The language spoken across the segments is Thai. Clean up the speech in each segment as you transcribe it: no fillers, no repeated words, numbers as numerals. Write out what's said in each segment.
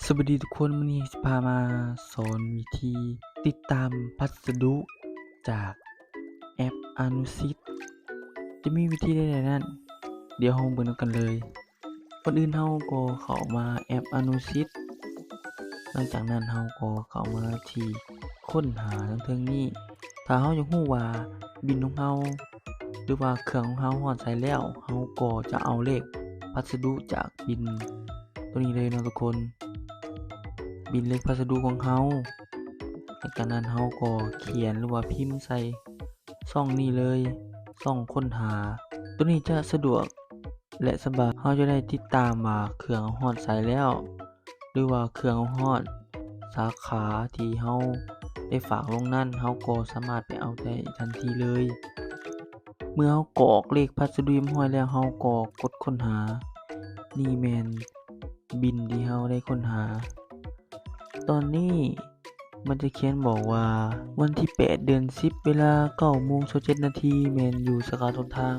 สวัสดีทุกคนวันนี้จะพามาสอนวิธีติดตามพัสดุจากแอปอนุสิทธิ์จะมีวิธีใดๆนั้นเดี๋ยวเราเบิ่งนำกันเลยก่อนอื่นเราก็เข้ามาแอปอนุสิทธิ์หลังจากนั้นเราก็เข้ามาที่ค้นหาทางเทิงนี้ถ้าเราอยากรู้ว่าบิลของเราหรือว่าเครื่องของเราฮอดไสแล้วเราก็จะเอาเลขพัสดุจากบิลตัวนี้เลยเนาะทุกคนบิลเลขพัสดุของเราจากนั้นเราก็เขียนหรือว่าพิมพ์ใส่ช่องนี้เลยช่องค้นหาตัวนี้จะสะดวกและสบายเราจะได้ติดตามว่าเครื่องฮอดไสแล้วหรือว่าเครื่องฮอดสาขาที่เราได้ฝากลงนั้นเราก็สามารถไปเอาได้ทันทีเลยเมื่อเรากรอกเลขพัสดุเรียบร้อยแล้วเราก็กดค้นหานี่แม่นบิลที่เราได้ค้นหาตอนนี้มันจะเขียนบอกว่าวันที่8เดือน10เวลา 9:27 นาทีแม่นอยู่สาขาต้นทาง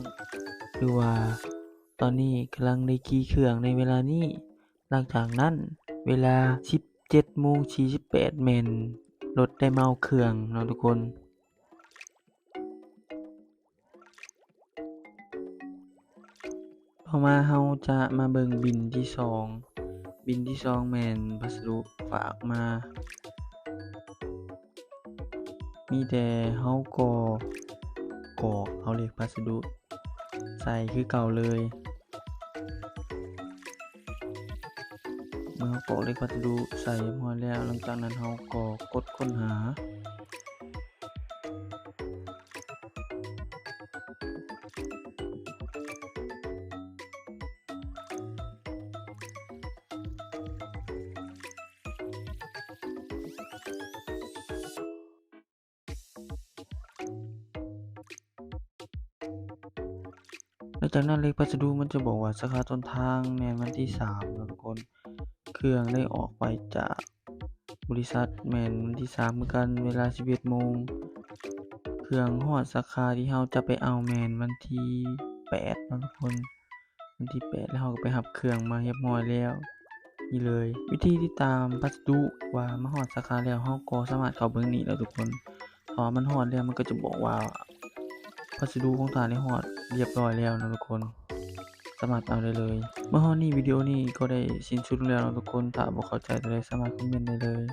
หรือว่าตอนนี้กำลังได้ขี่เครื่องในเวลานี้หลังจากนั้นเวลา 17:48แม่นรถได้มาเอาเครื่องเนาะทุกคนต่อมาเราจะมาเบิ่งบิลที่2บิลที่2แม่นพัสดุฝากมามีแต่เราก็กรอกเอาเลขพัสดุใส่คือเก่าเลยเมื่อเรากรอกเลขพัสดุใส่เรียบร้อยแล้วหลังจากนั้นเราก็กดค้นหาหลังจากนั้นเลขพัสดุมันจะบอกว่าสาขาต้นทางแม่นวันที่3เนาะทุกคนเครื่องได้ออกไปจากบริษัทแม่นวันที่3เหมือนกันเวลา 11:00 นเครื่องฮอดสาขาที่เราจะไปเอาแม่นวันที่8เนาะทุกคนวันที่8แล้วเราก็ไปรับเครื่องมาเรียบร้อยแล้วนี่เลยวิธีติดตามพัสดุว่ามาฮอดสาขาแล้วเราก็สามารถเข้าเบิ่งนี้แล้วทุกคนถ้าว่ามันฮอดแล้วมันก็จะบอกว่าพัสดุของท่านได้ฮอดเรียบร้อยแล้วเนาะทุกคนสามารถเอาได้เลยเมื่อฮอดนี้วิดีโอนี้ก็ได้สิ้นสุดลงแล้วเนาะทุกคนถ้าบ่เข้าใจตรงใดสามารถคอมเมนต์ได้เลย